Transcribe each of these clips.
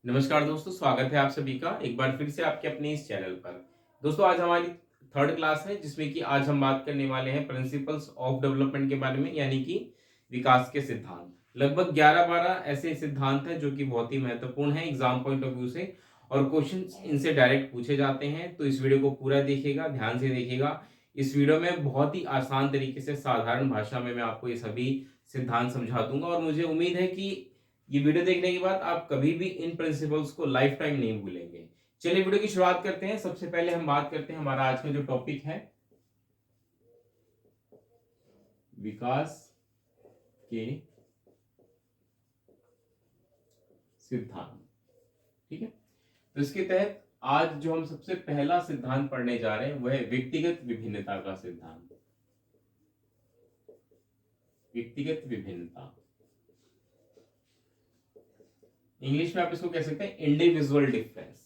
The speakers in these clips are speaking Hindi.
नमस्कार दोस्तों, स्वागत है आप सभी का एक बार फिर से आपके अपने इस चैनल पर। दोस्तों, आज हमारी थर्ड क्लास है जिसमें कि आज हम बात करने वाले हैं प्रिंसिपल्स ऑफ डेवलपमेंट के बारे में, यानी कि विकास के सिद्धांत। लगभग 11-12 ऐसे सिद्धांत हैं जो कि बहुत ही महत्वपूर्ण हैं एग्जाम पॉइंट ऑफ व्यू से, और क्वेश्चन इनसे डायरेक्ट पूछे जाते हैं। तो इस वीडियो को पूरा देखिएगा, ध्यान से देखिएगा। इस वीडियो में बहुत ही आसान तरीके से साधारण भाषा में मैं आपको ये सभी सिद्धांत समझा दूंगा, और मुझे उम्मीद है कि ये वीडियो देखने के बाद आप कभी भी इन प्रिंसिपल्स को लाइफ टाइम नहीं भूलेंगे। चलिए वीडियो की शुरुआत करते हैं। सबसे पहले हम बात करते हैं, हमारा आज का जो टॉपिक है विकास के सिद्धांत। ठीक है, तो इसके तहत आज जो हम सबसे पहला सिद्धांत पढ़ने जा रहे हैं वह है व्यक्तिगत विभिन्नता का सिद्धांत। व्यक्तिगत विभिन्नता, इंग्लिश में आप इसको कह सकते हैं इंडिविजुअल डिफरेंस।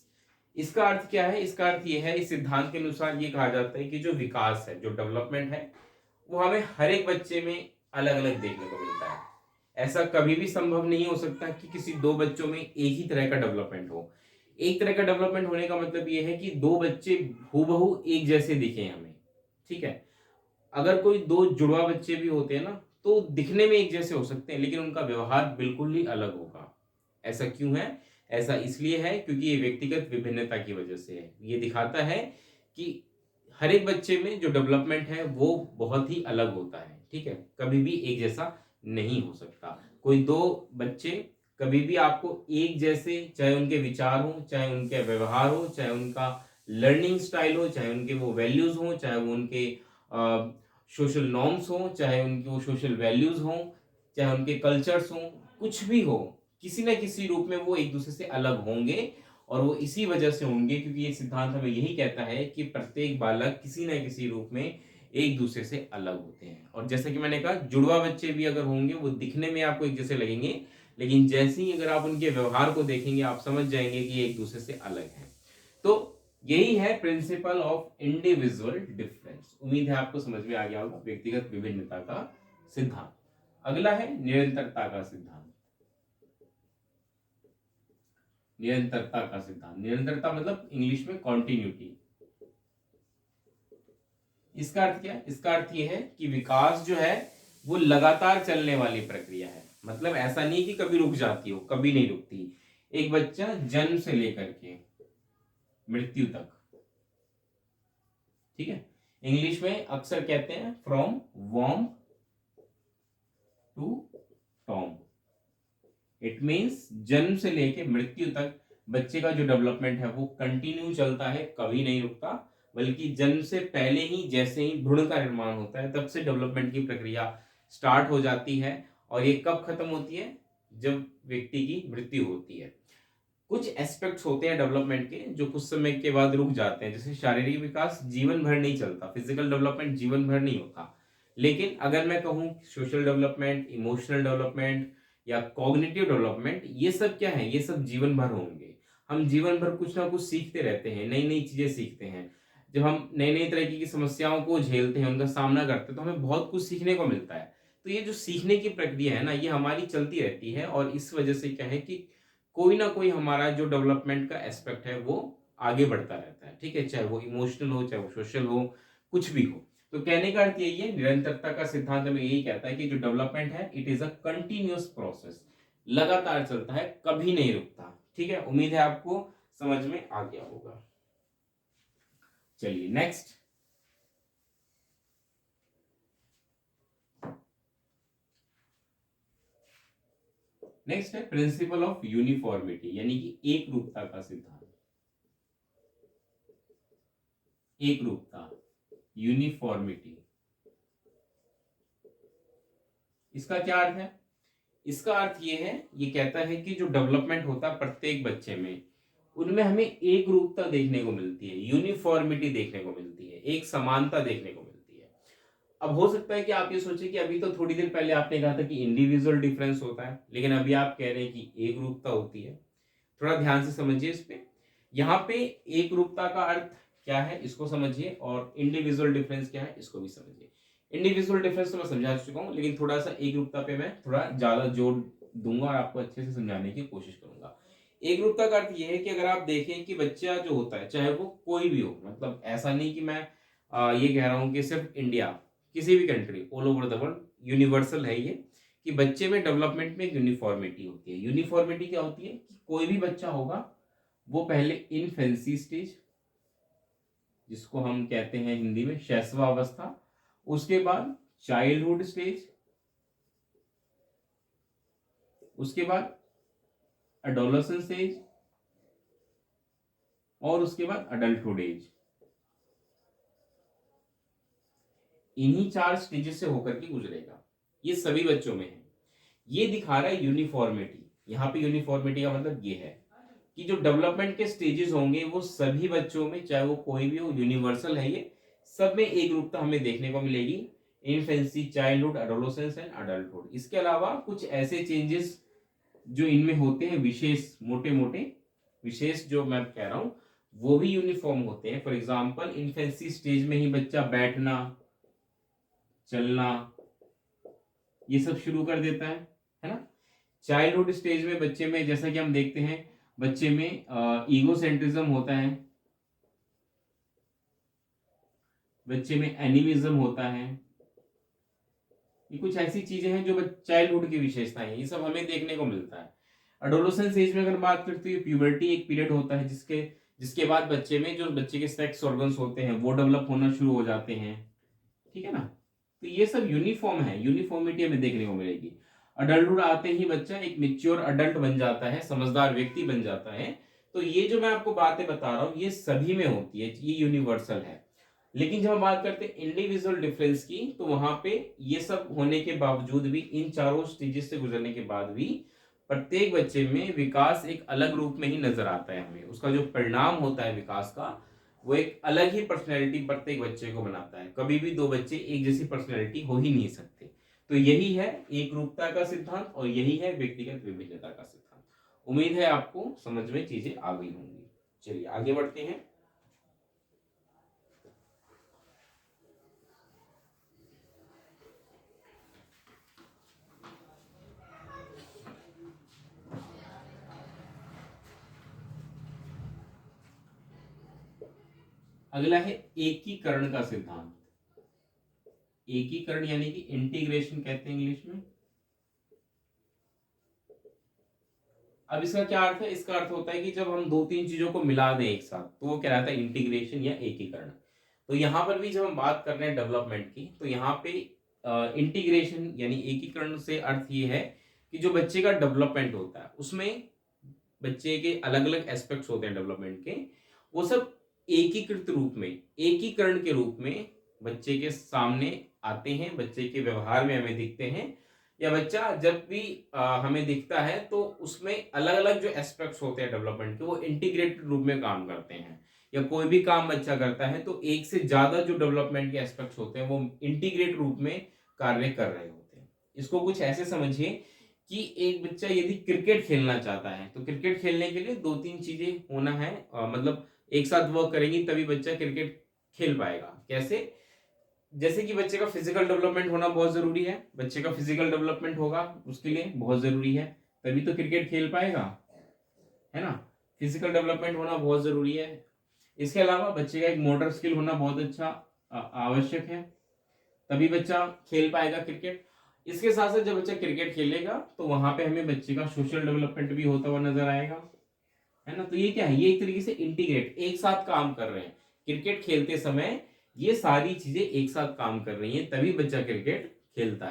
इसका अर्थ क्या है? इसका अर्थ यह है, इस सिद्धांत के अनुसार ये कहा जाता है कि जो विकास है, जो डेवलपमेंट है, वो हमें हर एक बच्चे में अलग अलग देखने को मिलता है। ऐसा कभी भी संभव नहीं हो सकता कि किसी दो बच्चों में एक ही तरह का डेवलपमेंट हो। एक तरह का डेवलपमेंट होने का मतलब ये है कि दो बच्चे हूबहू एक जैसे दिखे हमें। ठीक है, अगर कोई दो जुड़वा बच्चे भी होते हैं ना, तो दिखने में एक जैसे हो सकते हैं लेकिन उनका व्यवहार बिल्कुल ही अलग होगा। ऐसा क्यों है? ऐसा इसलिए है क्योंकि ये व्यक्तिगत विभिन्नता की वजह से है। ये दिखाता है कि हर एक बच्चे में जो डेवलपमेंट है वो बहुत ही अलग होता है। ठीक है, कभी भी एक जैसा नहीं हो सकता। कोई दो बच्चे कभी भी आपको एक जैसे, चाहे उनके विचार हो, चाहे उनके व्यवहार हो, चाहे उनका लर्निंग स्टाइल हो, चाहे उनके वो वैल्यूज हो, चाहे वो उनके सोशल नॉर्म्स हो, चाहे उनकी वो सोशल वैल्यूज हो, चाहे उनके कल्चर्स हो, कुछ भी हो, किसी न किसी रूप में वो एक दूसरे से अलग होंगे। और वो इसी वजह से होंगे क्योंकि ये सिद्धांत हमें यही कहता है कि प्रत्येक बालक किसी न किसी रूप में एक दूसरे से अलग होते हैं। और जैसे कि मैंने कहा, जुड़वा बच्चे भी अगर होंगे वो दिखने में आपको एक जैसे लगेंगे, लेकिन जैसे ही अगर आप उनके व्यवहार को देखेंगे आप समझ जाएंगे कि ये एक दूसरे से अलग है। तो यही है प्रिंसिपल ऑफ इंडिविजुअल डिफरेंस। उम्मीद है आपको समझ में आ गया होगा व्यक्तिगत विभिन्नता का सिद्धांत। अगला है निरंतरता का सिद्धांत। निरंतरता का सिद्धांत, निरंतरता मतलब इंग्लिश में कॉन्टिन्यूटी। इसका अर्थ क्या है? इसका अर्थ यह है कि विकास जो है वो लगातार चलने वाली प्रक्रिया है। मतलब ऐसा नहीं कि कभी रुक जाती हो, कभी नहीं रुकती। एक बच्चा जन्म से लेकर के मृत्यु तक, ठीक है, इंग्लिश में अक्सर कहते हैं फ्रॉम वॉर्म टू टॉम। इट मीन्स जन्म से लेके मृत्यु तक बच्चे का जो डेवलपमेंट है वो कंटिन्यू चलता है, कभी नहीं रुकता। बल्कि जन्म से पहले ही, जैसे ही भ्रूण का निर्माण होता है, तब से डेवलपमेंट की प्रक्रिया स्टार्ट हो जाती है। और ये कब खत्म होती है? जब व्यक्ति की मृत्यु होती है। कुछ एस्पेक्ट्स होते हैं डेवलपमेंट के जो कुछ समय के बाद रुक जाते हैं। जैसे शारीरिक विकास जीवन भर नहीं चलता, फिजिकल डेवलपमेंट जीवन भर नहीं होता। लेकिन अगर मैं कहूँ सोशल डेवलपमेंट, इमोशनल डेवलपमेंट या कॉग्निटिव डेवलपमेंट, ये सब क्या है? ये सब जीवन भर होंगे। हम जीवन भर कुछ ना कुछ सीखते रहते हैं, नई नई चीजें सीखते हैं। जब हम नई नई तरह की समस्याओं को झेलते हैं, उनका सामना करते हैं, तो हमें बहुत कुछ सीखने को मिलता है। तो ये जो सीखने की प्रक्रिया है ना, ये हमारी चलती रहती है। और इस वजह से क्या है कि कोई ना कोई हमारा जो डेवलपमेंट का एस्पेक्ट है वो आगे बढ़ता रहता है। ठीक है, चाहे वो इमोशनल हो, चाहे वो सोशल हो, कुछ भी हो। तो कहने का अर्थ यही है, निरंतरता का सिद्धांत हमें यही कहता है कि जो डेवलपमेंट है it is a continuous process, लगातार चलता है, कभी नहीं रुकता। ठीक है, उम्मीद है आपको समझ में आ गया होगा। चलिए नेक्स्ट। नेक्स्ट है प्रिंसिपल ऑफ यूनिफॉर्मिटी, यानी कि एक रूपता का सिद्धांत। एक रूपता, यूनिफॉर्मिटी, इसका क्या अर्थ है? इसका अर्थ ये है, ये कहता है कि जो डेवलपमेंट होता है प्रत्येक बच्चे में, उनमें हमें एक रूपता देखने को मिलती है, यूनिफॉर्मिटी देखने को मिलती है, एक समानता देखने को मिलती है। अब हो सकता है कि आप ये सोचे कि अभी तो थोड़ी देर पहले आपने कहा था कि इंडिविजुअल डिफरेंस होता है, लेकिन अभी आप कह रहे हैं कि एक रूपता होती है। थोड़ा ध्यान से समझिए इस पे। यहाँ पे एक रूपता का अर्थ क्या है इसको समझिए, और इंडिविजुअल डिफरेंस क्या है इसको भी समझिए। इंडिविजुअल डिफरेंस तो मैं समझा चुका हूँ, लेकिन थोड़ा सा एक रूपता पे मैं थोड़ा ज्यादा जोर दूंगा और आपको अच्छे से समझाने की कोशिश करूंगा। एकरूपता का अर्थ ये है कि अगर आप देखें कि बच्चा जो होता है चाहे वो कोई भी हो, मतलब ऐसा नहीं कि मैं ये कह रहा हूँ कि सिर्फ इंडिया, किसी भी country all over the world universal है ये, कि बच्चे में डेवलपमेंट में एक यूनिफॉर्मिटी होती है। यूनिफॉर्मिटी क्या होती है कि कोई भी बच्चा होगा वो पहले इनफेंसी स्टेज, जिसको हम कहते हैं हिंदी में शैशवावस्था, उसके बाद चाइल्डहुड स्टेज, उसके बाद एडोलसेंस एज, और उसके बाद अडल्टहुड एज। इन्हीं 4 स्टेजेस से होकर के गुजरेगा। ये सभी बच्चों में है। ये दिखा रहा है यूनिफॉर्मिटी। यहाँ पे यूनिफॉर्मिटी का मतलब ये है कि जो डेवलपमेंट के स्टेजेस होंगे वो सभी बच्चों में, चाहे वो कोई भी हो, यूनिवर्सल है ये, सब में एक रूपता हमें देखने को मिलेगी। Infancy, childhood, adolescence and adulthood. इसके अलावा कुछ ऐसे चेंजेस जो इनमें होते हैं विशेष, मोटे मोटे विशेष जो मैं कह रहा हूं, वो भी यूनिफॉर्म होते हैं। फॉर एग्जाम्पल इन्फेंसी स्टेज में ही बच्चा बैठना, चलना, ये सब शुरू कर देता है ना। चाइल्डहुड स्टेज में बच्चे में जैसा कि हम देखते हैं बच्चे में ईगोसेंट्रिज्म होता है, बच्चे में एनिमिज्म होता है। ये कुछ ऐसी चीजें हैं जो चाइल्डहुड की विशेषताएं हैं, ये सब हमें देखने को मिलता है। एडोलेसेंस एज में अगर बात करते हैं, प्यूबर्टी एक पीरियड होता है जिसके बाद बच्चे में जो बच्चे के सेक्स ऑर्गन्स होते हैं वो डेवलप होना शुरू हो जाते हैं, ठीक है ना। तो ये सब यूनिफॉर्म है, यूनिफॉर्मिटी हमें देखने को मिलेगी। अडल्टहुड आते ही बच्चा एक मेच्योर अडल्ट बन जाता है, समझदार व्यक्ति बन जाता है। तो ये जो मैं आपको बातें बता रहा हूँ ये सभी में होती है, ये यूनिवर्सल है। लेकिन जब हम बात करते हैं इंडिविजुअल डिफरेंस की, तो वहां पे ये सब होने के बावजूद भी, इन चारों स्टेजेस से गुजरने के बाद भी, प्रत्येक बच्चे में विकास एक अलग रूप में ही नजर आता है हमें। उसका जो परिणाम होता है विकास का, वो एक अलग ही पर्सनैलिटी प्रत्येक बच्चे को बनाता है। कभी भी दो बच्चे एक जैसी पर्सनैलिटी हो ही नहीं सकते। तो यही है एक रूपता का सिद्धांत और यही है व्यक्तिगत विभिन्नता का सिद्धांत। उम्मीद है आपको समझ में चीजें आ गई होंगी। चलिए आगे बढ़ते हैं। अगला है एकीकरण का सिद्धांत। एकीकरण यानी कि इंटीग्रेशन कहते हैं इंग्लिश में। अब इसका क्या अर्थ है? इसका अर्थ होता है कि जब हम दो तीन चीजों को मिला दें एक साथ तो वो कहलाता है इंटीग्रेशन या एकीकरण। तो यहां पर भी जब हम बात कर रहे हैं डेवलपमेंट की, तो यहाँ पे इंटीग्रेशन यानी एकीकरण से अर्थ ये है कि जो बच्चे का डेवलपमेंट होता है उसमें बच्चे के अलग अलग एस्पेक्ट्स होते हैं डेवलपमेंट के, वो सब एकीकृत रूप में, एकीकरण के रूप में बच्चे के सामने आते हैं, बच्चे के व्यवहार में हमें दिखते हैं। या बच्चा जब भी हमें दिखता है तो उसमें अलग अलग जो एस्पेक्ट्स होते हैं डेवलपमेंट के वो इंटीग्रेटेड रूप में काम करते हैं। या कोई भी काम बच्चा करता है तो एक से ज्यादा जो डेवलपमेंट के एस्पेक्ट्स होते हैं वो इंटीग्रेट रूप में कार्य कर रहे होते हैं। इसको कुछ ऐसे समझिए कि एक बच्चा यदि क्रिकेट खेलना चाहता है तो क्रिकेट खेलने के लिए दो तीन चीजें होना है, मतलब एक साथ वर्क करेंगी तभी बच्चा क्रिकेट खेल पाएगा। कैसे? जैसे कि बच्चे का फिजिकल डेवलपमेंट होना बहुत जरूरी है। बच्चे का फिजिकल डेवलपमेंट होगा उसके लिए बहुत जरूरी है, तभी तो क्रिकेट खेल पाएगा, है ना। फिजिकल डेवलपमेंट होना बहुत जरूरी है। इसके अलावा बच्चे का एक मोटर स्किल होना बहुत अच्छा आवश्यक है, तभी बच्चा खेल पाएगा क्रिकेट। इसके साथ साथ जब बच्चा क्रिकेट खेलेगा तो वहां पे हमें बच्चे का सोशल डेवलपमेंट भी होता हुआ नजर आएगा, है ना। तो ये क्या है? ये एक तरीके से इंटीग्रेट, एक साथ काम कर रहे हैं। क्रिकेट खेलते समय ये सारी चीजें एक साथ काम कर रही हैं तभी बच्चा क्रिकेट खेलता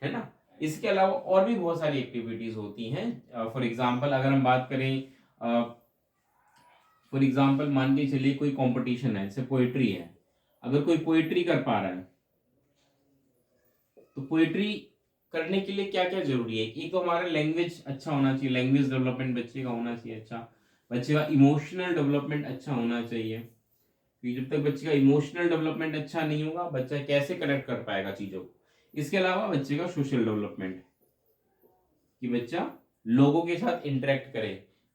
है ना। इसके अलावा और भी बहुत सारी एक्टिविटीज होती हैं। फॉर एग्जांपल अगर हम बात करें, फॉर एग्जांपल मान के चलिए कोई कंपटीशन है, जैसे पोएट्री है। अगर कोई पोएट्री कर पा रहा है तो पोएट्री करने के लिए क्या क्या जरूरी है? एक तो हमारा लैंग्वेज अच्छा होना चाहिए, लैंग्वेज डेवलपमेंट बच्चे का होना चाहिए अच्छा। बच्चे का इमोशनल डेवलपमेंट अच्छा होना चाहिए, क्योंकि जब तक बच्चे का इमोशनल डेवलपमेंट अच्छा नहीं होगा बच्चा कैसे कनेक्ट कर पाएगा चीजों को। इसके अलावा बच्चे का सोशल डेवलपमेंट, कि बच्चा लोगों के साथ इंटरेक्ट करे,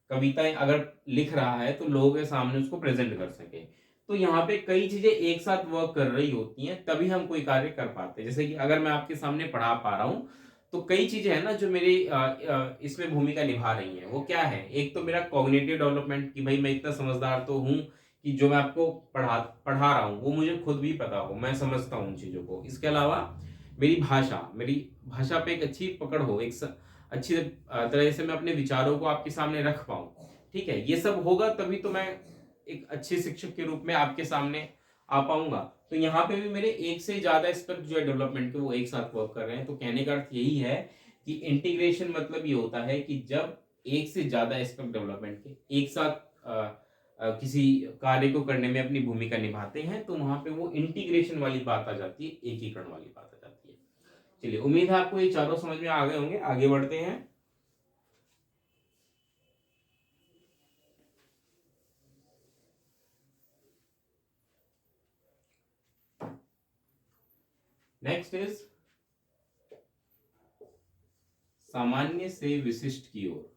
कविताएं अगर लिख रहा है तो लोगों के सामने उसको प्रेजेंट कर सके। तो यहाँ पे कई चीजें एक साथ वर्क कर रही होती हैं तभी हम कोई कार्य कर पाते हैं। जैसे कि अगर मैं आपके सामने पढ़ा पा रहा हूँ तो कई चीजें हैं ना जो मेरी इसमें भूमिका निभा रही हैं। वो क्या है, एक तो मेरा कॉग्निटिव डेवलपमेंट कि भाई मैं इतना समझदार तो हूँ कि जो मैं आपको पढ़ा रहा हूँ वो मुझे खुद भी पता हो, मैं समझता हूँ उन चीजों को। इसके अलावा मेरी भाषा पे एक अच्छी पकड़ हो, अच्छी तरह से मैं अपने विचारों को आपके सामने रख पाऊं। ठीक है, ये सब होगा तभी तो मैं एक अच्छे शिक्षक के रूप में आपके सामने आ पाऊंगा। तो यहाँ पे भी मेरे एक से ज्यादा एस्पेक्ट जो है डेवलपमेंट के वो एक साथ वर्क कर रहे हैं। तो कहने का अर्थ यही है कि इंटीग्रेशन मतलब ये होता है कि जब एक से ज्यादा एस्पेक्ट डेवलपमेंट के एक साथ किसी कार्य को करने में अपनी भूमिका निभाते हैं तो वहां पे वो इंटीग्रेशन वाली बात आ जाती है, एकीकरण वाली बात आ जाती है। चलिए, उम्मीद है आपको ये चारों समझ में आ गए होंगे। आगे बढ़ते हैं। नेक्स्ट इज सामान्य से विशिष्ट की ओर।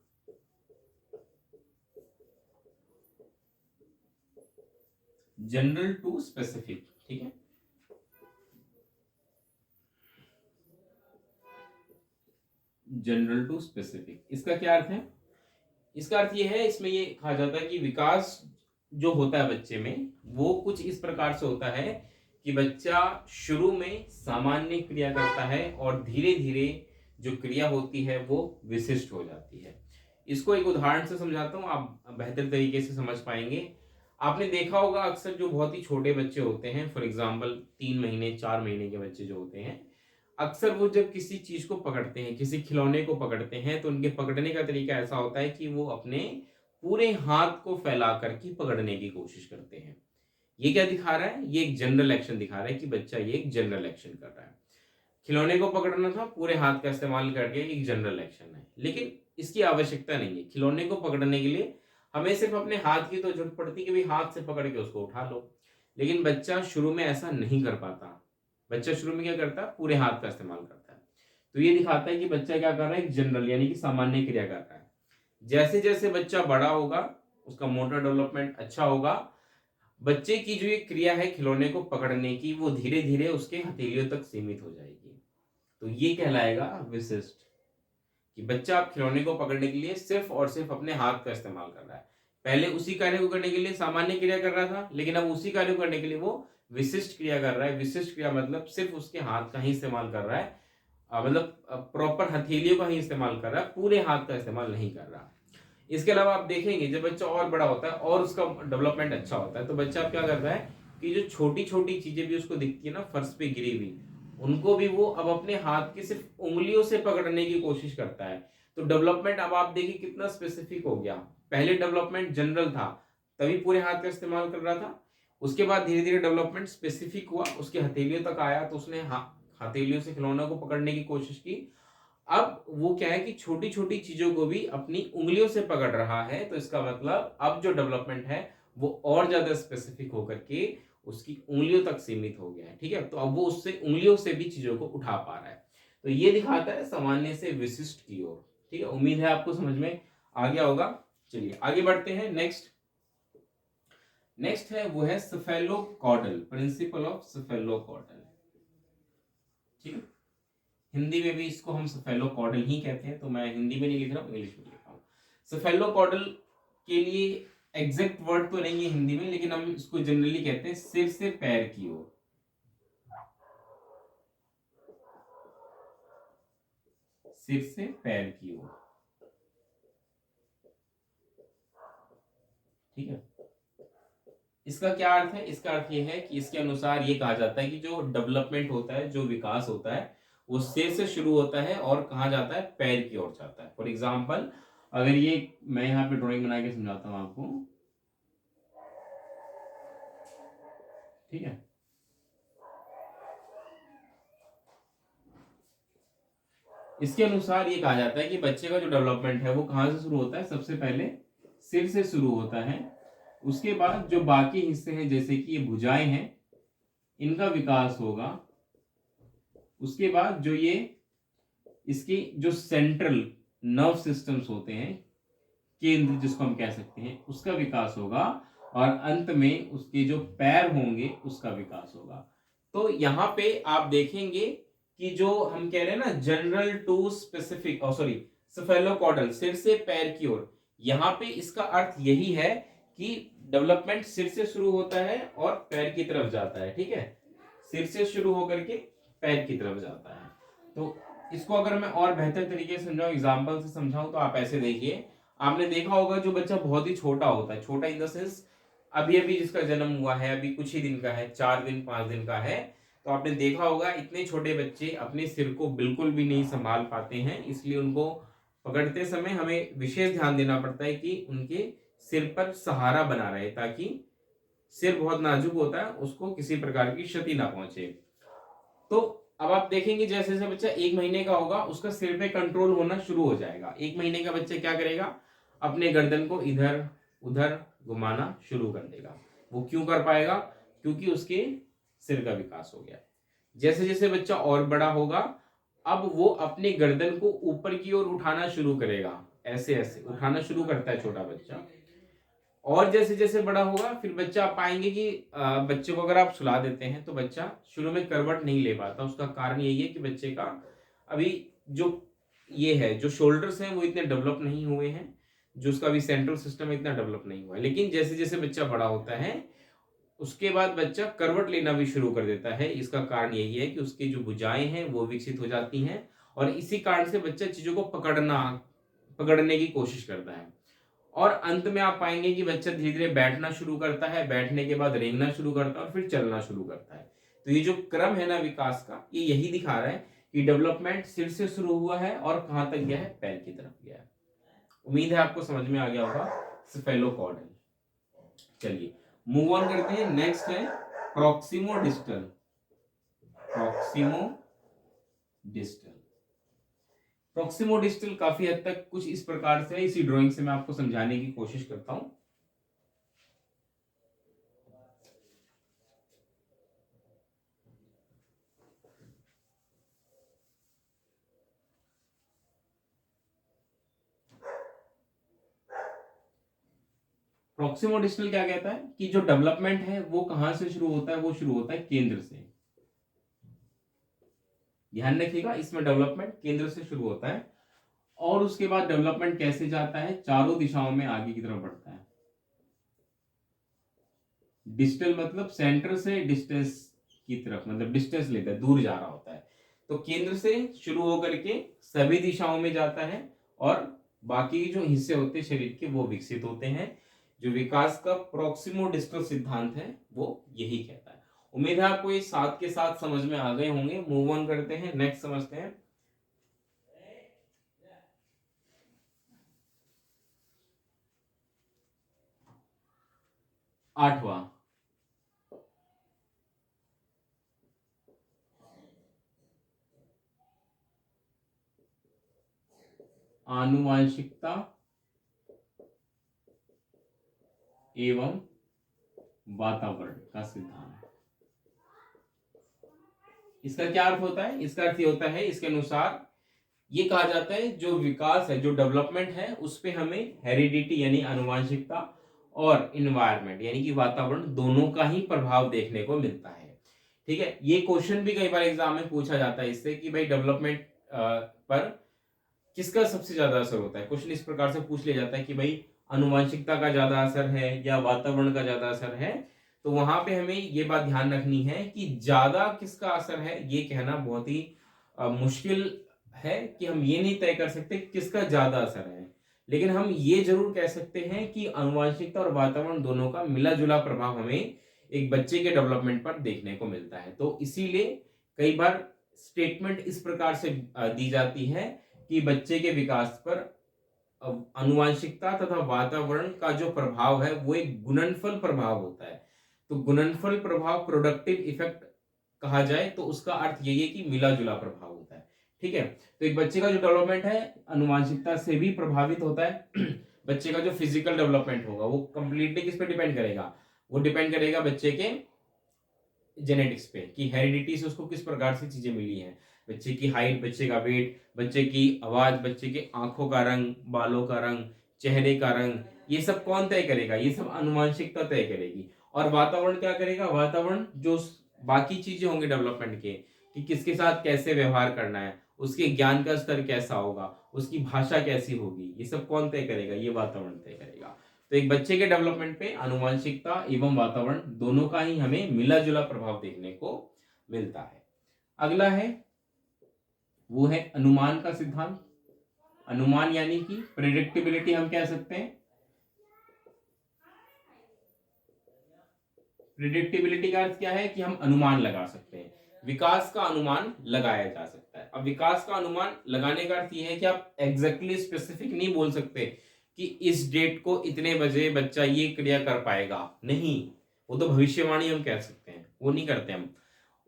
General to specific. ठीक है, जनरल टू स्पेसिफिक, इसका क्या अर्थ है? इसका अर्थ ये है, इसमें ये कहा जाता है कि विकास जो होता है बच्चे में वो कुछ इस प्रकार से होता है कि बच्चा शुरू में सामान्य क्रिया करता है और धीरे धीरे जो क्रिया होती है वो विशिष्ट हो जाती है। इसको एक उदाहरण से समझाता हूं, आप बेहतर तरीके से समझ पाएंगे। आपने देखा होगा अक्सर जो बहुत ही छोटे बच्चे होते हैं, फॉर एग्जाम्पल 3 महीने 4 महीने के बच्चे जो होते हैं, अक्सर वो जब किसी चीज को पकड़ते हैं, किसी खिलौने को पकड़ते हैं, तो उनके पकड़ने का तरीका ऐसा होता है कि वो अपने पूरे हाथ को फैला करके पकड़ने की कोशिश करते हैं। ये क्या दिखा रहा है? ये एक जनरल एक्शन दिखा रहा है कि बच्चा ये एक जनरल एक्शन कर रहा है। खिलौने को पकड़ना था, पूरे हाथ का इस्तेमाल करके एक जनरल एक्शन है, लेकिन इसकी आवश्यकता नहीं है। खिलौने को पकड़ने के लिए हमें सिर्फ अपने हाथ की तो जरूरत पड़ती कि भाई हाथ से पकड़ के उसको उठा लो, लेकिन बच्चा शुरू में ऐसा नहीं कर पाता। बच्चा शुरू में क्या करता है? पूरे हाथ का इस्तेमाल करता है। तो ये दिखाता है कि बच्चा क्या कर रहा है? एक जनरल यानी कि सामान्य क्रिया कर रहा है। जैसे जैसे बच्चा बड़ा होगा, उसका मोटर डेवलपमेंट अच्छा होगा, बच्चे की जो ये क्रिया है खिलौने को पकड़ने की, वो धीरे धीरे उसके हथेलियों तक सीमित हो जाएगी। तो ये कहलाएगा विशिष्ट, कि बच्चा अब खिलौने को पकड़ने के लिए सिर्फ और सिर्फ अपने हाथ का इस्तेमाल कर रहा है। पहले उसी कार्य को करने के लिए सामान्य क्रिया कर रहा था, लेकिन अब उसी कार्य को करने के लिए वो विशिष्ट क्रिया कर रहा है। विशिष्ट क्रिया मतलब सिर्फ उसके हाथ का ही इस्तेमाल कर रहा है, मतलब प्रॉपर हथेलियों का ही इस्तेमाल कर रहा है, पूरे हाथ का इस्तेमाल नहीं कर रहा। इसके अलावा आप देखेंगे जब बच्चा और बड़ा होता है और उसका डेवलपमेंट अच्छा होता है, तो बच्चा अब क्या करता है कि जो छोटी छोटी चीजें भी उसको दिखती है ना फर्श पे गिरी हुई, उनको भी वो अब अपने हाथ की सिर्फ उंगलियों से पकड़ने की कोशिश करता है। तो डेवलपमेंट अब आप देखिए कितना स्पेसिफिक हो गया। पहले डेवलपमेंट जनरल था, तभी पूरे हाथ का इस्तेमाल कर रहा था। उसके बाद धीरे धीरे डेवलपमेंट स्पेसिफिक हुआ, उसके हथेलियों तक आया, तो उसने हथेलियों से खिलौनों को पकड़ने की कोशिश की। अब वो क्या है कि छोटी छोटी चीजों को भी अपनी उंगलियों से पकड़ रहा है। तो इसका मतलब अब जो डेवलपमेंट है वो और ज्यादा स्पेसिफिक होकर के उसकी उंगलियों तक सीमित हो गया है। ठीक है, तो अब वो उससे उंगलियों से भी चीजों को उठा पा रहा है। तो ये दिखाता है सामान्य से विशिष्ट की ओर। ठीक है, उम्मीद है आपको समझ में आ गया होगा। चलिए आगे बढ़ते हैं। नेक्स्ट है वो है सेफेलोकॉर्डल, प्रिंसिपल ऑफ सेफेलोकॉर्डल। ठीक है, हिंदी में भी इसको हम सेफेलोकॉर्डल ही कहते हैं, तो मैं हिंदी में नहीं लिख रहा हूँ, इंग्लिश में लिख रहा हूँ। सेफेलोकॉर्डल के लिए एग्जैक्ट वर्ड तो नहीं है हिंदी में, लेकिन हम इसको जनरली कहते हैं सिर से पैर की ओर। सिर से पैर की ओर। ठीक है, इसका क्या अर्थ है? इसका अर्थ ये है कि इसके अनुसार ये कहा जाता है कि जो डेवलपमेंट होता है, जो विकास होता है, वो सिर से शुरू होता है और कहाँ जाता है? पैर की ओर जाता है। फॉर एग्जाम्पल, अगर ये मैं यहाँ पे ड्राइंग बना के समझाता हूँ आपको। ठीक है, इसके अनुसार ये कहा जाता है कि बच्चे का जो डेवलपमेंट है वो कहाँ से शुरू होता है? सबसे पहले सिर से शुरू होता है, उसके बाद जो बाकी हिस्से हैं जैसे कि ये भुजाएं हैं, इनका विकास होगा। उसके बाद जो ये इसकी जो सेंट्रल नर्व सिस्टम्स होते हैं, केंद्र जिसको हम कह सकते हैं, उसका विकास होगा, और अंत में उसके जो पैर होंगे उसका विकास होगा। तो यहाँ पे आप देखेंगे कि जो हम कह रहे हैं ना जनरल टू स्पेसिफिक, सॉरी, सेफेलोकॉर्डल, सिर से पैर की ओर, यहाँ पे इसका अर्थ यही है कि डेवलपमेंट सिर से शुरू होता है और पैर की तरफ जाता है। ठीक है, सिर से शुरू होकर के पैर की तरफ जाता है। तो इसको अगर मैं और बेहतर तरीके से समझाऊं, एग्जाम्पल से समझाऊं, तो आप ऐसे देखिए, आपने देखा होगा जो बच्चा बहुत ही छोटा होता है, छोटा इन द सेंस अभी अभी जिसका जन्म हुआ है, अभी कुछ ही दिन का है, 4 दिन 5 दिन का है, तो आपने देखा होगा इतने छोटे बच्चे अपने सिर को बिल्कुल भी नहीं संभाल पाते हैं, इसलिए उनको पकड़ते समय हमें विशेष ध्यान देना पड़ता है कि उनके सिर पर सहारा बना रहे, ताकि सिर बहुत नाजुक होता है, उसको किसी प्रकार की क्षति ना पहुंचे। तो अब आप देखेंगे जैसे जैसे बच्चा 1 महीने का होगा, उसका सिर पे कंट्रोल होना शुरू हो जाएगा। 1 महीने का बच्चा क्या करेगा, अपने गर्दन को इधर उधर घुमाना शुरू कर देगा। वो क्यों कर पाएगा, क्योंकि उसके सिर का विकास हो गया। जैसे जैसे बच्चा और बड़ा होगा, अब वो अपने गर्दन को ऊपर की ओर उठाना शुरू करेगा, ऐसे ऐसे उठाना शुरू करता है छोटा बच्चा। और जैसे जैसे बड़ा होगा, फिर बच्चा आप पाएंगे कि बच्चे को अगर आप सुला देते हैं तो बच्चा शुरू में करवट नहीं ले पाता। उसका कारण यही है कि बच्चे का अभी जो ये है, जो शोल्डर्स हैं वो इतने डेवलप नहीं हुए हैं, जो उसका अभी सेंट्रल सिस्टम इतना डेवलप नहीं हुआ है। लेकिन जैसे जैसे बच्चा बड़ा होता है, उसके बाद बच्चा करवट लेना भी शुरू कर देता है। इसका कारण यही है कि उसकी जो भुजाएं हैं वो विकसित हो जाती हैं, और इसी कारण से बच्चा चीजों को पकड़ने की कोशिश करता है। और अंत में आप पाएंगे कि बच्चा धीरे धीरे बैठना शुरू करता है, बैठने के बाद रेंगना शुरू करता है, और फिर चलना शुरू करता है। तो ये जो क्रम है ना विकास का, ये यही दिखा रहा है कि डेवलपमेंट सिर से शुरू हुआ है और कहां तक गया है, पैर की तरफ गया है। उम्मीद है आपको समझ में आ गया होगा सेफेलोकॉर्डल। चलिए मूव ऑन करते हैं। नेक्स्ट है proximo distal. Proximo distal, proximo distal काफी हद तक कुछ इस प्रकार से, इसी ड्राइंग से मैं आपको समझाने की कोशिश करता हूं। प्रॉक्सिमो डिस्टल क्या कहता है कि जो डेवलपमेंट है वो कहां से शुरू होता है, वो शुरू होता है केंद्र से। ध्यान रखिएगा, इसमें डेवलपमेंट केंद्र से शुरू होता है, और उसके बाद डेवलपमेंट कैसे जाता है, चारों दिशाओं में आगे की तरफ बढ़ता है। डिस्टल मतलब सेंटर से डिस्टेंस की तरफ, मतलब डिस्टेंस लेता है, दूर जा रहा होता है। तो केंद्र से शुरू होकर के सभी दिशाओं में जाता है, और बाकी जो हिस्से होते हैं शरीर के वो विकसित होते हैं। जो विकास का प्रॉक्सिमो डिस्टल सिद्धांत है वो यही कहता है। उम्मीद है आपको ये साथ के साथ समझ में आ गए होंगे। मूव ऑन करते हैं, नेक्स्ट समझते हैं। आठवां, आनुवांशिकता एवं वातावरण का सिद्धांत। इसका क्या अर्थ होता है, इसका अर्थ ये होता है, इसके अनुसार ये कहा जाता है जो विकास है, जो डेवलपमेंट है, उस पे हमें हेरिडिटी यानी आनुवांशिकता और इन्वायरमेंट यानी कि वातावरण दोनों का ही प्रभाव देखने को मिलता है। ठीक है, ये क्वेश्चन भी कई बार एग्जाम में पूछा जाता है इससे कि भाई डेवलपमेंट पर किसका सबसे ज्यादा असर होता है। क्वेश्चन इस प्रकार से पूछ लिया जाता है कि भाई आनुवांशिकता का ज्यादा असर है या वातावरण का ज्यादा असर है। तो वहां पे हमें ये बात ध्यान रखनी है कि ज्यादा किसका असर है ये कहना बहुत ही मुश्किल है, कि हम ये नहीं तय कर सकते किसका ज्यादा असर है। लेकिन हम ये जरूर कह सकते हैं कि आनुवांशिकता और वातावरण दोनों का मिला जुला प्रभाव हमें एक बच्चे के डेवलपमेंट पर देखने को मिलता है। तो इसीलिए कई बार स्टेटमेंट इस प्रकार से दी जाती है कि बच्चे के विकास पर आनुवांशिकता तथा वातावरण का जो प्रभाव है वो एक गुणनफल प्रभाव होता है। तो गुणनफल प्रभाव, प्रोडक्टिव इफेक्ट कहा जाए तो उसका अर्थ यही है कि मिला जुला प्रभाव होता है। ठीक है, तो एक बच्चे का जो डेवलपमेंट है आनुवांशिकता से भी प्रभावित होता है। बच्चे का जो फिजिकल डेवलपमेंट होगा वो कंप्लीटली किस पे डिपेंड करेगा, वो डिपेंड करेगा बच्चे के जेनेटिक्स पे, कि हेरिडिटी से उसको किस प्रकार से चीजें मिली हैं। बच्चे की हाइट, बच्चे का वेट, बच्चे की आवाज, बच्चे की आंखों का रंग, बालों का रंग, चेहरे का रंग, ये सब कौन तय करेगा, ये सब आनुवांशिकता तय करेगी। और वातावरण क्या करेगा, वातावरण जो बाकी चीजें होंगे डेवलपमेंट के, कि किसके साथ कैसे व्यवहार करना है, उसके ज्ञान का स्तर कैसा होगा, उसकी भाषा कैसी होगी, ये सब कौन तय करेगा? ये वातावरण तय करेगा। तो एक बच्चे के डेवलपमेंट पे आनुवंशिकता एवं वातावरण दोनों का ही हमें मिला जुला प्रभाव देखने को मिलता है। अगला है वो है अनुमान का सिद्धांत। अनुमान यानी कि प्रेडिक्टेबिलिटी हम कह सकते हैं। प्रिडिक्टेबिलिटी का अर्थ क्या है कि हम अनुमान लगा सकते हैं, विकास का अनुमान लगाया जा सकता है। अब विकास का अनुमान लगाने का अर्थ यह है कि आप एग्जैक्टली स्पेसिफिक नहीं बोल सकते कि इस डेट को इतने बजे बच्चा ये क्रिया कर पाएगा, नहीं, वो तो भविष्यवाणी हम कह सकते हैं, वो नहीं करते हम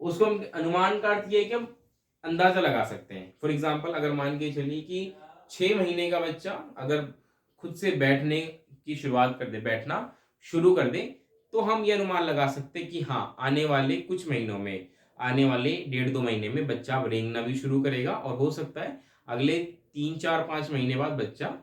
उसको। हम अनुमान का अर्थ ये है कि हम अंदाजा लगा सकते हैं। फॉर एग्जाम्पल अगर मान के चलिए कि 6 महीने का बच्चा अगर खुद से बैठने की शुरुआत कर दे, बैठना शुरू कर दे, तो हम ये अनुमान लगा सकते हैं कि हाँ, आने वाले कुछ महीनों में, आने वाले 1.5-2 महीने में बच्चा अब रेंगना भी शुरू करेगा और हो सकता है अगले 3-4-5 महीने बाद बच्चा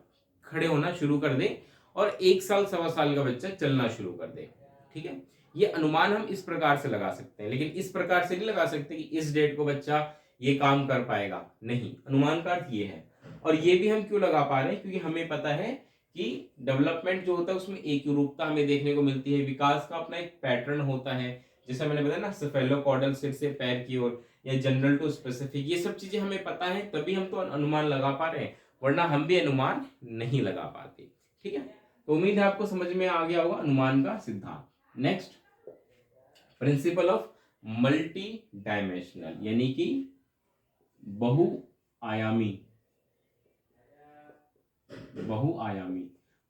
खड़े होना शुरू कर दे और 1 साल 1.25 साल का बच्चा चलना शुरू कर दे। ठीक है, ये अनुमान हम इस प्रकार से लगा सकते हैं, लेकिन इस प्रकार से नहीं लगा सकते कि इस डेट को बच्चा ये काम कर पाएगा, नहीं। अनुमान का अर्थ ये है। और ये भी हम क्यों लगा पा रहे हैं? क्योंकि हमें पता है कि डेवलपमेंट जो होता है उसमें एक रूपता हमें देखने को मिलती है, विकास का अपना एक पैटर्न होता है, जैसे मैंने बताया ना, सेफेलोकॉर्डल सिर से पैर की ओर या जनरल टू स्पेसिफिक, ये सब चीजें हमें पता है, तभी हम तो अनुमान लगा पा रहे हैं, वरना हम भी अनुमान नहीं लगा पाते। ठीक है, तो उम्मीद है आपको समझ में आ गया होगा अनुमान का सिद्धांत। Next, principle of multi dimensional, यानी कि बहुआयामी,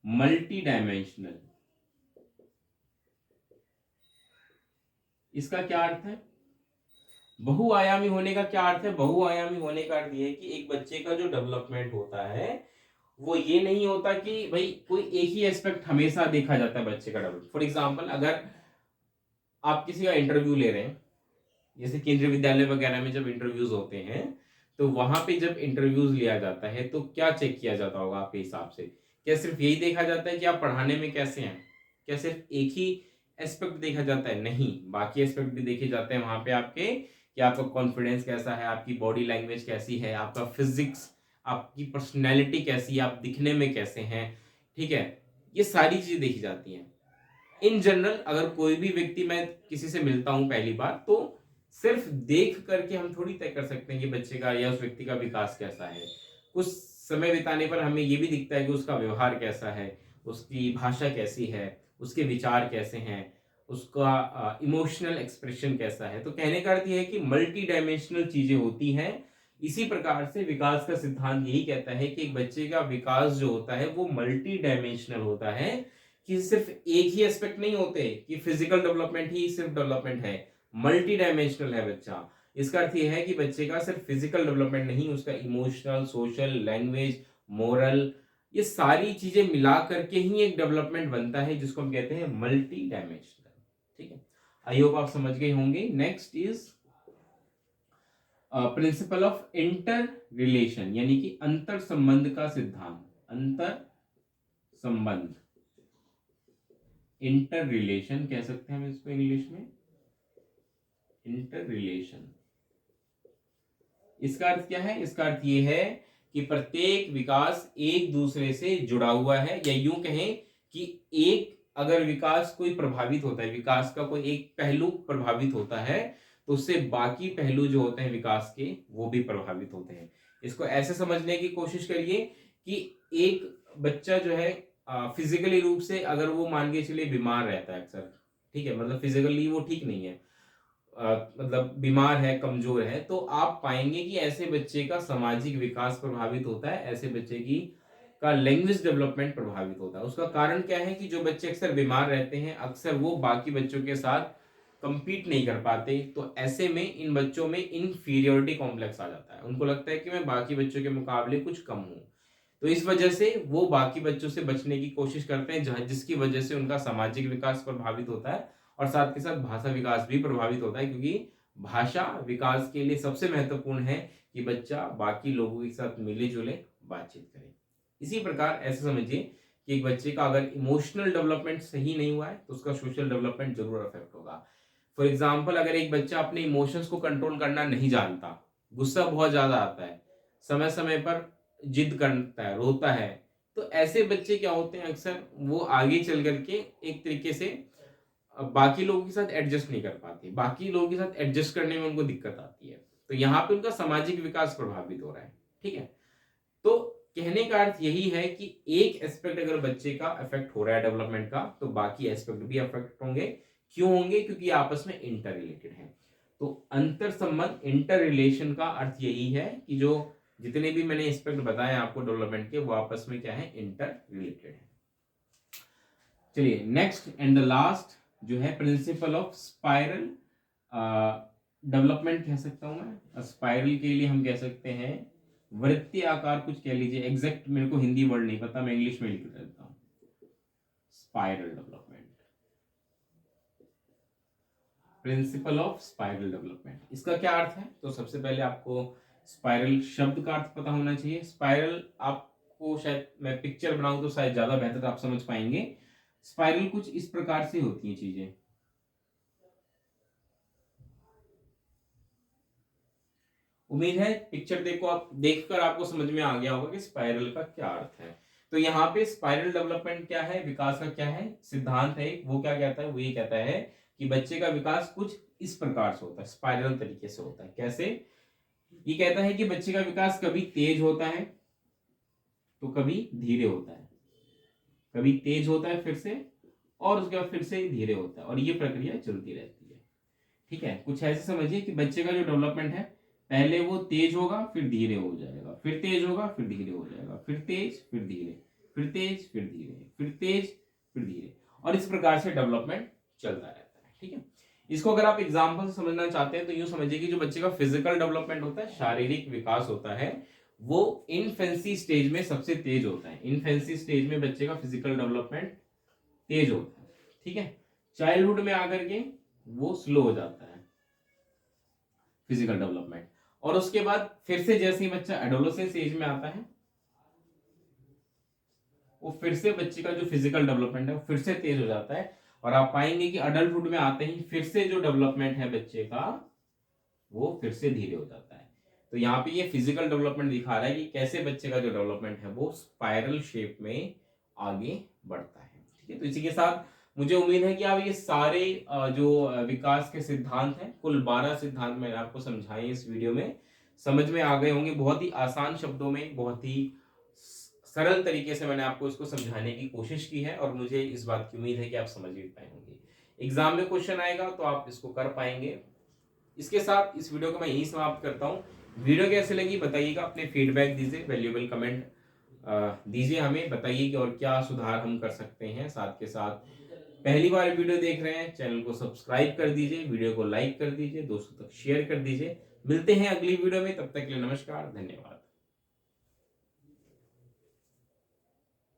मल्टी डायमेंशनल, इसका क्या अर्थ है? बहुआयामी होने का क्या अर्थ है? बहुआयामी होने का अर्थ ये है कि एक बच्चे का जो डेवलपमेंट होता है वो ये नहीं होता कि भाई कोई एक ही एस्पेक्ट हमेशा देखा जाता है बच्चे का डेवलपमेंट। फॉर एग्जाम्पल अगर आप किसी का इंटरव्यू ले रहे हैं, जैसे केंद्रीय विद्यालय वगैरह में जब इंटरव्यूज होते हैं, तो वहां पे जब इंटरव्यूज लिया जाता है तो क्या चेक किया जाता होगा आपके हिसाब से? क्या सिर्फ यही देखा जाता है कि आप पढ़ाने में कैसे हैं? क्या सिर्फ एक ही एस्पेक्ट देखा जाता है? नहीं, बाकी एस्पेक्ट भी देखे जाते हैं वहां पे आपके, कि आपका कॉन्फिडेंस कैसा है, आपकी बॉडी लैंग्वेज कैसी है, आपका फिजिक्स, आपकी पर्सनैलिटी कैसी है, आप दिखने में कैसे हैं। ठीक है, ये सारी चीजें देखी जाती हैं। इन जनरल अगर कोई भी व्यक्ति, मैं किसी से मिलता हूं पहली बार, तो सिर्फ देख करके हम थोड़ी तय कर सकते हैं कि बच्चे का या उस व्यक्ति का विकास कैसा है। कुछ समय बिताने पर हमें ये भी दिखता है कि उसका व्यवहार कैसा है, उसकी भाषा कैसी है, उसके विचार कैसे हैं, उसका इमोशनल एक्सप्रेशन कैसा है। तो कहने का अर्थ यह है कि मल्टी डायमेंशनल चीजें होती हैं। इसी प्रकार से विकास का सिद्धांत यही कहता है कि एक बच्चे का विकास जो होता है वो मल्टी डायमेंशनल होता है, कि सिर्फ एक ही एस्पेक्ट नहीं होते कि फिजिकल डेवलपमेंट ही सिर्फ डेवलपमेंट है, मल्टी डायमेंशनल है बच्चा। इसका अर्थ यह है कि बच्चे का सिर्फ फिजिकल डेवलपमेंट नहीं, उसका इमोशनल, सोशल, लैंग्वेज, मोरल, ये सारी चीजें मिला करके ही एक डेवलपमेंट बनता है, जिसको हम कहते हैं मल्टी डायमेंशनल। ठीक है, आई होप आप समझ गए होंगे। Next is principle of inter relation, यानी कि अंतर संबंध का सिद्धांत। अंतर संबंध, इंटर रिलेशन कह सकते हैं हम इसको इंग्लिश में, इंटर रिलेशन। इसका अर्थ क्या है? इसका अर्थ ये है कि प्रत्येक विकास एक दूसरे से जुड़ा हुआ है, या यूं कहें कि एक अगर विकास कोई प्रभावित होता है, विकास का कोई एक पहलू प्रभावित होता है, तो उससे बाकी पहलू जो होते हैं विकास के वो भी प्रभावित होते हैं। इसको ऐसे समझने की कोशिश करिए कि एक बच्चा जो है फिजिकली रूप से अगर वो मान के चलिए बीमार रहता है अक्सर, ठीक है, मतलब फिजिकली वो ठीक नहीं है, मतलब बीमार है, कमजोर है, तो आप पाएंगे कि ऐसे बच्चे का सामाजिक विकास प्रभावित होता है, ऐसे बच्चे की का लैंग्वेज डेवलपमेंट प्रभावित होता है। उसका कारण क्या है कि जो बच्चे अक्सर बीमार रहते हैं, अक्सर वो बाकी बच्चों के साथ कंपीट नहीं कर पाते, तो ऐसे में इन बच्चों में इनफीरियोरिटी कॉम्प्लेक्स आ जाता है। उनको लगता है कि मैं बाकी बच्चों के मुकाबले कुछ कम हूं, तो इस वजह से वो बाकी बच्चों से बचने की कोशिश करते हैं, जिसकी वजह से उनका सामाजिक विकास प्रभावित होता है और साथ के साथ भाषा विकास भी प्रभावित होता है, क्योंकि भाषा विकास के लिए सबसे महत्वपूर्ण है कि बच्चा बाकी लोगों के साथ मिले जुले बातचीत करे। इसी प्रकार ऐसे समझिए कि एक बच्चे का अगर इमोशनल डेवलपमेंट सही नहीं हुआ है तो उसका सोशल डेवलपमेंट जरूर अफेक्ट होगा। फॉर एग्जाम्पल अगर एक बच्चा अपने इमोशंस को कंट्रोल करना नहीं जानता, गुस्सा बहुत ज्यादा आता है, समय समय पर जिद करता है, रोता है, तो ऐसे बच्चे क्या होते हैं, अक्सर वो आगे चल करके एक तरीके से बाकी लोगों के साथ एडजस्ट नहीं कर पाते, बाकी लोगों के साथ एडजस्ट करने में उनको दिक्कत आती है, तो यहाँ पे उनका सामाजिक विकास प्रभावित हो रहा है। ठीक है, तो कहने का अर्थ यही है कि एक एस्पेक्ट अगर बच्चे का अफेक्ट हो रहा है डेवलपमेंट का, तो बाकी एस्पेक्ट भी अफेक्ट होंगे। क्यों होंगे? क्योंकि आपस में इंटर रिलेटेड है। तो अंतर संबंध, इंटर रिलेशन का अर्थ यही है कि जो जितने भी मैंने एस्पेक्ट बताए आपको डेवलपमेंट के, वो आपस में क्या है, इंटर रिलेटेड है। चलिए नेक्स्ट एंड द लास्ट जो है प्रिंसिपल ऑफ स्पाइरल डेवलपमेंट कह सकता हूं मैं। स्पाइरल के लिए हम कह सकते हैं वृत्तीय आकार, कुछ कह लीजिए, एग्जैक्ट मेरे को हिंदी वर्ड नहीं पता, मैं इंग्लिश में लिख देता हूं। Spiral development, principle of spiral development, इसका क्या अर्थ है? तो सबसे पहले आपको स्पाइरल शब्द का अर्थ पता होना चाहिए। स्पाइरल आपको शायद मैं पिक्चर बनाऊं तो शायद ज्यादा बेहतर आप समझ पाएंगे। स्पाइरल कुछ इस प्रकार से होती है चीजें, उम्मीद है पिक्चर देखकर आपको समझ में आ गया होगा कि स्पाइरल का क्या अर्थ है। तो यहाँ पे स्पाइरल डेवलपमेंट क्या है, विकास का क्या है सिद्धांत है, वो क्या कहता है, वो ये कहता है कि बच्चे का विकास कुछ इस प्रकार से होता है, स्पाइरल तरीके से होता है। कैसे? ये कहता है कि बच्चे का विकास कभी तेज होता है तो कभी धीरे होता है, कभी तेज होता है फिर से, और उसके बाद फिर से धीरे होता है, और ये प्रक्रिया चलती रहती है। ठीक है, कुछ ऐसे समझिए कि बच्चे का जो डेवलपमेंट है, पहले वो तेज होगा फिर धीरे हो जाएगा, फिर तेज होगा फिर धीरे हो जाएगा, फिर तेज फिर धीरे, फिर तेज फिर धीरे, फिर तेज फिर धीरे, और इस प्रकार से डेवलपमेंट चलता रहता है। ठीक है, इसको अगर आप एग्जाम्पल से समझना चाहते हैं तो यूं समझिए कि जो बच्चे का फिजिकल डेवलपमेंट होता है, शारीरिक विकास होता है, वो इनफेंसी स्टेज में सबसे तेज होता है। इनफेंसी स्टेज में बच्चे का फिजिकल डेवलपमेंट तेज होता है। ठीक है, चाइल्डहुड में आकर के वो स्लो हो जाता है फिजिकल डेवलपमेंट, और उसके बाद फिर से जैसे ही बच्चा एडोलेसेंस एज में आता है, वो फिर से बच्चे का जो फिजिकल डेवलपमेंट है वो फिर से तेज हो जाता है, और आप पाएंगे कि अडल्टहुड में आते ही फिर से जो डेवलपमेंट है बच्चे का वो फिर से धीरे हो जाता है। तो यहाँ पे ये फिजिकल डेवलपमेंट दिखा रहा है कि कैसे बच्चे का जो डेवलपमेंट है वो स्पाइरल शेप में आगे बढ़ता है। ठीक है, तो इसी के साथ मुझे उम्मीद है कि आप ये सारे जो विकास के सिद्धांत हैं, कुल 12 सिद्धांत मैंने आपको समझाए इस वीडियो में, समझ में आ गए होंगे। बहुत ही आसान शब्दों में, बहुत ही सरल तरीके से मैंने आपको इसको समझाने की कोशिश की है, और मुझे इस बात की उम्मीद है कि आप समझ भी पाए होंगे। एग्जाम में क्वेश्चन आएगा तो आप इसको कर पाएंगे। इसके साथ इस वीडियो को मैं यही समाप्त करता हूँ। वीडियो कैसे लगी बताइएगा, अपने फीडबैक दीजिए, वैल्यूएबल कमेंट दीजिए, हमें बताइए कि और क्या सुधार हम कर सकते हैं। साथ के साथ पहली बार वीडियो देख रहे हैं, चैनल को सब्सक्राइब कर दीजिए, वीडियो को लाइक कर दीजिए, दोस्तों तक शेयर कर दीजिए। मिलते हैं अगली वीडियो में, तब तक के लिए नमस्कार, धन्यवाद।